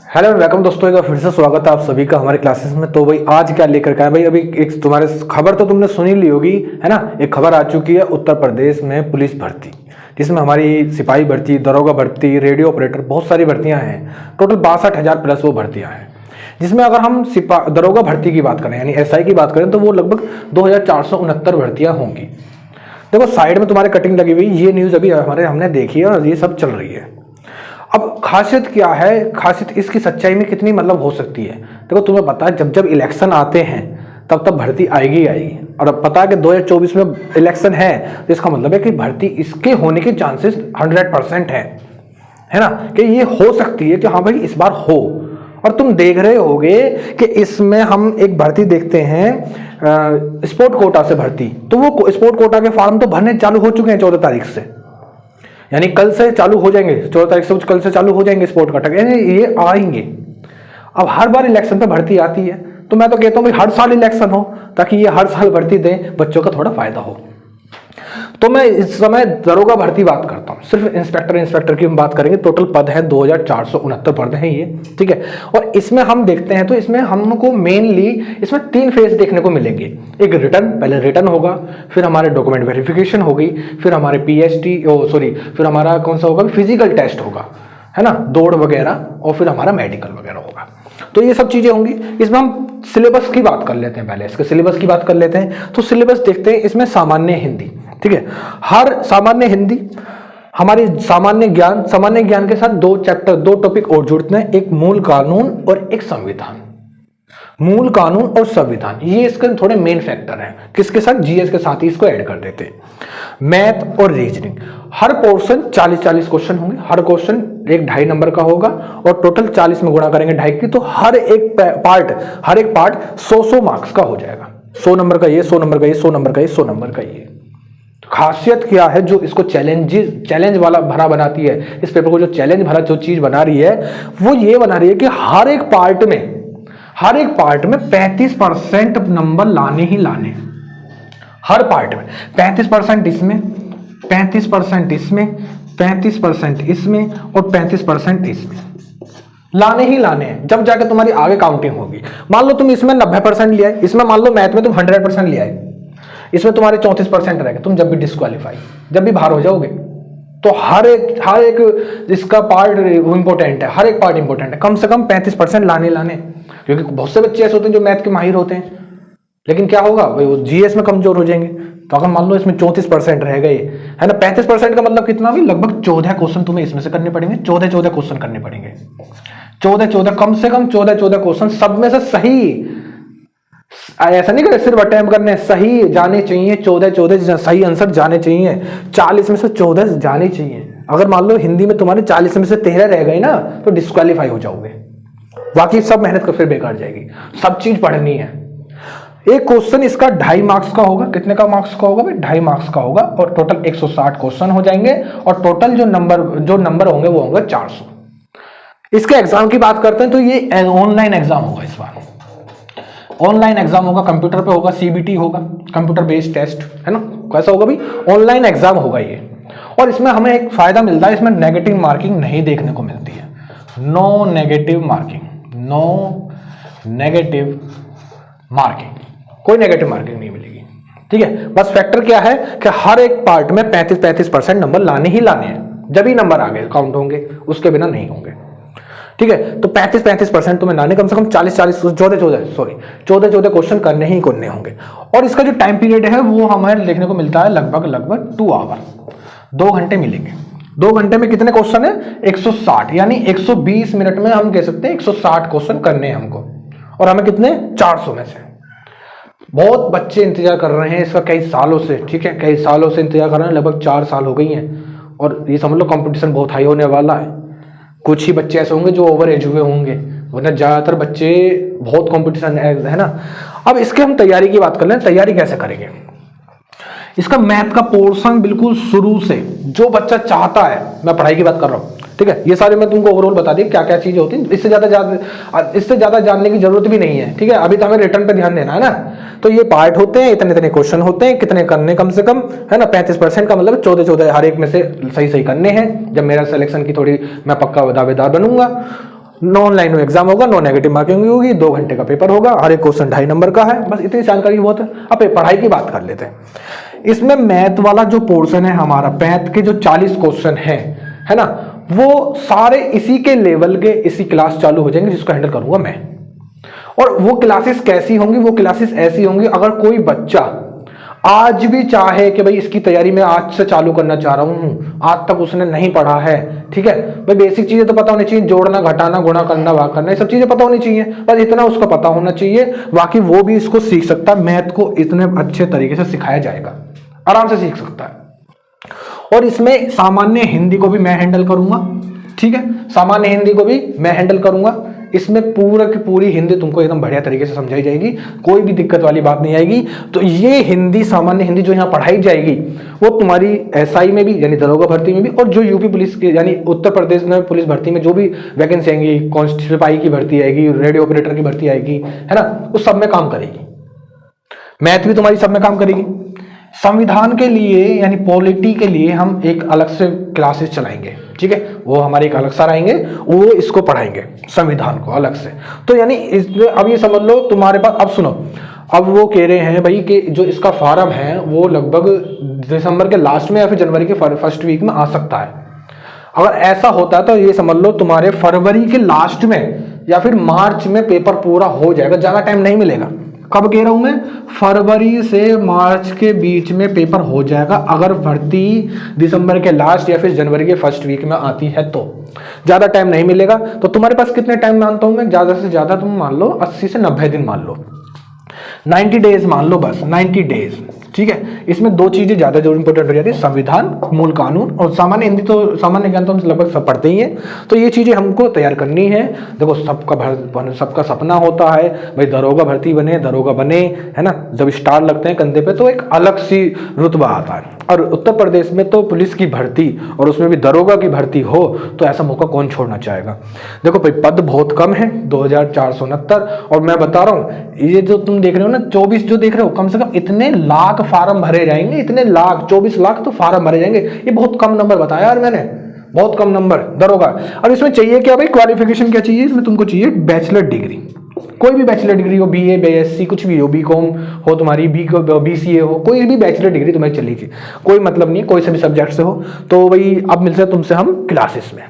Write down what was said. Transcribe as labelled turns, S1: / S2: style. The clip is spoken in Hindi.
S1: हेलो वेलकम दोस्तों, एक बार फिर से स्वागत है आप सभी का हमारे क्लासेस में। तो भाई आज क्या लेकर के आए भाई, अभी एक तुम्हारे खबर तो तुमने सुनी ली होगी है ना। एक खबर आ चुकी है उत्तर प्रदेश में पुलिस भर्ती, जिसमें हमारी सिपाही भर्ती, दरोगा भर्ती, रेडियो ऑपरेटर, बहुत सारी भर्तियां हैं। टोटल 62,000 प्लस वो भर्तियां हैं, जिसमें अगर हम दरोगा भर्ती की बात करें यानी एसआई की बात करें तो वो लगभग 2,469 भर्तियां होंगी। देखो साइड में तुम्हारे कटिंग लगी हुई, ये न्यूज़ अभी हमने देखी है और ये सब चल रही है। अब खासियत क्या है, खासियत इसकी सच्चाई में कितनी मतलब हो सकती है। देखो तुम्हें पता है जब जब इलेक्शन आते हैं तब तब भर्ती आएगी ही आएगी, और अब पता है कि 2024 में इलेक्शन है तो इसका मतलब है कि भर्ती इसके होने के चांसेस 100% है ना, कि ये हो सकती है कि हाँ भाई इस बार हो। और तुम देख रहे होगे कि इसमें हम एक भर्ती देखते हैं स्पोर्ट कोटा से भर्ती, तो वो स्पोर्ट कोटा के फॉर्म तो भरने चालू हो चुके हैं 14 तारीख से, यानी कल से चालू हो जाएंगे। 14 तारीख से कल से चालू हो जाएंगे स्पोर्ट कटक, यानी ये आएंगे। अब हर बार इलेक्शन पे भर्ती आती है तो मैं तो कहता हूँ भाई हर साल इलेक्शन हो ताकि ये हर साल भर्ती दें, बच्चों का थोड़ा फायदा हो। तो मैं इस समय दरोगा भर्ती बात करता हूँ, सिर्फ इंस्पेक्टर की हम बात करेंगे। टोटल पद है 2,469 पद हैं ये, ठीक है। और इसमें हम देखते हैं तो इसमें हमको मेनली इसमें 3 फेज देखने को मिलेंगे। एक रिटर्न, पहले रिटर्न होगा, फिर हमारे डॉक्यूमेंट वेरिफिकेशन होगी, फिर हमारे फिर हमारा कौन सा होगा, फिजिकल टेस्ट होगा, है ना, दौड़ वगैरह, और फिर हमारा मेडिकल वगैरह होगा। तो ये सब चीजें होंगी। इसमें हम सिलेबस की बात कर लेते हैं, पहले इसके सिलेबस की बात कर लेते हैं। तो सिलेबस देखते हैं, इसमें सामान्य हिंदी, ठीक है, हर सामान्य हिंदी, हमारी सामान्य ज्ञान के साथ 2 चैप्टर 2 टॉपिक और जुड़ते हैं, एक मूल कानून और एक संविधान। मूल कानून और संविधान ये इसके थोड़े मेन फैक्टर हैं, किसके साथ, जीएस के साथ ही इसको ऐड कर देते हैं। मैथ और रीजनिंग, हर पोर्शन 40-40 क्वेश्चन होंगे, हर क्वेश्चन 1.5 नंबर का होगा, और टोटल 40 में गुणा करेंगे 2.5 की, तो हर एक पार्ट 100 मार्क्स का हो जाएगा। 100 नंबर का ये, 100 नंबर का ये, 100 नंबर का ये, 100 नंबर का ये। खासियत क्या है जो इसको चैलेंज वाला भरा बनाती है, इस पेपर को जो चैलेंज भरा जो चीज बना रही है वो ये बना रही है कि हर एक पार्ट में 35% नंबर लाने ही लाने। हर पार्ट में 35% इसमें, 35% इसमें, 35% इसमें और 35% इसमें लाने ही लाने हैं। जब जाके तुम्हारी आगे काउंटिंग होगी। मान लो तुम इसमें 90% लिया है, इसमें मान लो मैथ में तुम 100% लिया है, इसमें तुम्हारे 34% रहेगा, तुम जब भी डिस्क्वालीफाई, जब भी बाहर हो जाओगे, तो हर एक इसका पार्ट इंपॉर्टेंट है, हर एक पार्ट इंपॉर्टेंट है। कम से कम 35% लाने, क्योंकि बहुत से बच्चे ऐसे होते हैं जो मैथ के माहिर होते हैं, लेकिन क्या होगा भाई वो जीएस में कमजोर हो जाएंगे। तो अगर मान लो इसमें 34% रह गए, है ना, 35% का मतलब कितना भी, लगभग 14 क्वेश्चन तुम्हें इसमें से करने पड़ेंगे। 14 क्वेश्चन करने पड़ेंगे, 14 कम से कम 14 क्वेश्चन, सब में से सही, ऐसा नहीं कर सिर्फ अटेम्प्ट करने, सही जाने चाहिए। 14 सही आंसर जाने चाहिए, 40 में से 14 जाने चाहिए। अगर मान लो हिंदी में तुम्हारे 40 में से 13 रह गए ना तो डिस्क्वालीफाई हो जाओगे, बाकी सब मेहनत फिर बेकार जाएगी। सब चीज पढ़नी है। एक क्वेश्चन इसका 2.5 मार्क्स का होगा। कितने का मार्क्स का होगा भाई, 2.5 मार्क्स का होगा, और टोटल 160 क्वेश्चन हो जाएंगे, और टोटल जो नंबर होंगे वो होंगे 400। इसके एग्जाम की बात करते हैं तो ये ऑनलाइन एग्जाम होगा। इस बार ऑनलाइन एग्जाम होगा, कंप्यूटर पे होगा, सीबीटी होगा, कंप्यूटर बेस्ड टेस्ट, है ना। कैसा होगा भाई, ऑनलाइन एग्जाम होगा ये। और इसमें हमें एक फायदा मिलता है, इसमें नेगेटिव मार्किंग नहीं देखने को मिलती है। नो नेगेटिव मार्किंग, कोई नेगेटिव मार्किंग नहीं मिलेगी, ठीक है। बस फैक्टर क्या है कि हर एक पार्ट में 35% नंबर लाने ही लाने हैं, जब ही नंबर आगे काउंट होंगे, उसके बिना नहीं होंगे, ठीक है। तो 35% तुम्हें लाने, कम से कम 14 क्वेश्चन करने ही करने होंगे। और इसका जो टाइम पीरियड है वो हमें देखने को मिलता है लगभग 2 आवर, 2 घंटे मिलेंगे। 2 घंटे में कितने क्वेश्चन है, 160, यानी 120 मिनट में हम कह सकते हैं 160 क्वेश्चन करने हैं हमको, और हमें कितने, 400 में से। बहुत बच्चे इंतजार कर रहे हैं इसका कई सालों से, ठीक है, कई सालों से इंतजार कर रहे हैं, लगभग 4 साल हो गई हैं। और ये समझ लो कंपटीशन बहुत हाई होने वाला है। कुछ ही बच्चे ऐसे होंगे जो ओवर एज हुए होंगे, वरना ज्यादातर बच्चे, बहुत कंपटीशन है ना। अब इसके हम तैयारी की बात कर लें, तैयारी कैसे करेंगे। इसका मैथ का पोर्शन बिल्कुल शुरू से, जो बच्चा चाहता है, मैं पढ़ाई की बात कर रहा हूँ, ठीक है, ये सारे मैं तुमको ओवरऑल बता दी क्या क्या चीजें होती हैं। इससे ज्यादा जानने की जरूरत भी नहीं है, ठीक है। अभी तो हमें रिटर्न पे ध्यान देना है ना। तो ये पार्ट होते हैं, इतने क्वेश्चन होते हैं, कितने करने, कम से कम, है ना, 35% का मतलब 14 हर एक में से सही करने हैं। जब मेरा सिलेक्शन की थोड़ी मैं पक्का दावेदार बनूंगा, ऑनलाइन एग्जाम होगा, नो नेगेटिव मार्किंग होगी, 2 घंटे का पेपर होगा, हर एक क्वेश्चन 2.5 नंबर का है। बस इतनी जानकारी बहुत है। अब पढ़ाई की बात कर लेते हैं। इसमें मैथ वाला जो पोर्शन है हमारा, मैथ के जो 40 क्वेश्चन है ना, वो सारे इसी के लेवल के, इसी क्लास चालू हो जाएंगे जिसको हैंडल करूंगा मैं। और वो क्लासेस कैसी होंगी? वो क्लासेस ऐसी होंगी, अगर कोई बच्चा आज भी चाहे कि भाई इसकी तैयारी मैं आज से चालू करना चाह रहा हूं, आज तक उसने नहीं पढ़ा है, ठीक है भाई, बेसिक चीजें तो पता होनी चाहिए, जोड़ना, घटाना, गुणा करना, भाग करना, ये सब चीजें पता होनी चाहिए, बस इतना उसको पता होना चाहिए। बाकी वो भी इसको सीख सकता है। मैथ को इतने अच्छे तरीके से सिखाया जाएगा, आराम से सीख सकता है। और इसमें सामान्य हिंदी को भी मैं हैंडल करूंगा, ठीक है, सामान्य हिंदी को भी मैं हैंडल करूंगा। इसमें पूरा की पूरी हिंदी तुमको एकदम बढ़िया तरीके से समझाई जाएगी, कोई भी दिक्कत वाली बात नहीं आएगी। तो ये हिंदी, सामान्य हिंदी जो यहाँ पढ़ाई जाएगी, वो तुम्हारी एसआई में भी, यानी दरोगा भर्ती में भी, और जो यूपी पुलिस के, यानी उत्तर प्रदेश में पुलिस भर्ती में जो भी वैकेंसी आएंगी, कांस्टेबल सिपाही की भर्ती आएगी, रेडियो ऑपरेटर की भर्ती आएगी, है ना, उस सब में काम करेगी। मैथ भी तुम्हारी सब में काम करेगी। संविधान के लिए, यानी पॉलिटी के लिए हम एक अलग से क्लासेस चलाएंगे, ठीक है, वो हमारे एक अलग सर आएंगे, वो इसको पढ़ाएंगे, संविधान को अलग से। तो यानी इसमें अब ये समझ लो तुम्हारे पास, अब सुनो, अब वो कह रहे हैं भाई कि जो इसका फॉर्म है वो लगभग दिसंबर के लास्ट में या फिर जनवरी के फर्स्ट वीक में आ सकता है। अगर ऐसा होता है तो ये समझ लो तुम्हारे फरवरी के लास्ट में या फिर मार्च में पेपर पूरा हो जाएगा, ज्यादा टाइम नहीं मिलेगा। कब कह रहा हूं मैं? फरवरी से मार्च के बीच में पेपर हो जाएगा, अगर भर्ती दिसंबर के लास्ट या फिर जनवरी के फर्स्ट वीक में आती है तो। ज्यादा टाइम नहीं मिलेगा। तो तुम्हारे पास कितने टाइम मानता हूं मैं? ज्यादा से ज्यादा तुम मान लो 80 से 90 दिन मान लो, 90 डेज मान लो, बस 90 डेज, ठीक है। इसमें दो चीजें ज्यादा जो इंपॉर्टेंट हो जाती है, संविधान, मूल कानून, और सामान्य हिंदी तो सामान्य ज्ञान तो हम लगभग सब पढ़ते ही हैं। तो ये चीजें हमको तैयार करनी है। देखो सबका सपना होता है भाई दरोगा भर्ती बने, दरोगा बने, है ना। जब स्टार लगते हैं कंधे पे तो एक अलग सी रुतबा आता है। और उत्तर प्रदेश में तो पुलिस की भर्ती और उसमें भी दरोगा की भर्ती हो तो ऐसा मौका कौन छोड़ना चाहेगा। देखो भाई पद बहुत कम है, 2469, और मैं बता रहा हूँ ये जो तुम देख रहे हो ना 24 जो देख रहे हो, कम से कम इतने लाख फार्म भरे जाएंगे, इतने लाख, 24 लाख तो फार्म भरे जाएंगे। ये बहुत कम नंबर बताया यार मैंने, बहुत कम नंबर दरोगा। और इसमें चाहिए क्या भाई? क्वालिफिकेशन क्या चाहिए? इसमें तुमको चाहिए बैचलर डिग्री, कोई भी बैचलर डिग्री हो, बीए, बीएससी, कुछ भी हो, बीकॉम हो तुम्हारी, बीसीए हो, कोई भी बैचलर डिग्री तुम्हारी चलेगी, कोई मतलब नहीं, कोई से भी सब्जेक्ट से हो। तो भाई अब मिलते हैं तुमसे हम क्लासेस में।